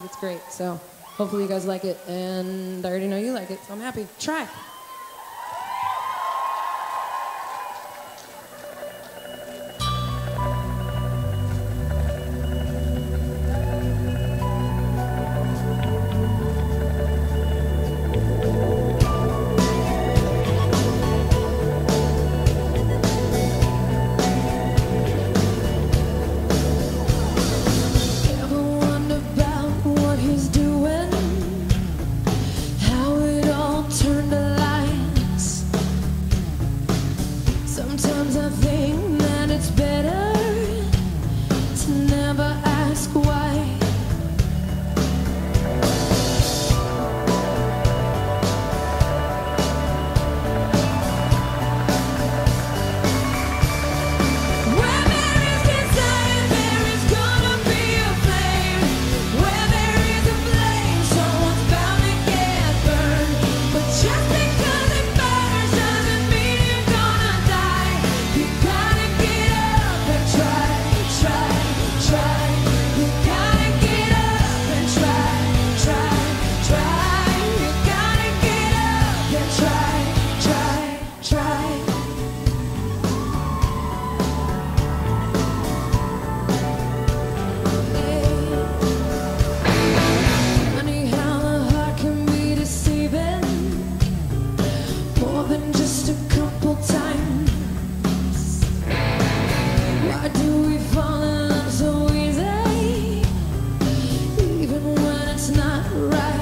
It's great, so hopefully you guys like it, and I already know you like it, so I'm happy. Try. Sometimes I think that it's better to never ask why. Where there is desire, there is gonna be a flame. Where there is a flame, someone's bound to get burned. But just because it burns doesn't mean you're gonna die. You gotta get up and try, try, try. You gotta get up and try, try, try. You gotta get up and try, try, try. Funny how the heart can be deceiving, more than just a couple times. Why do we fall in love so easy, even when it's not right?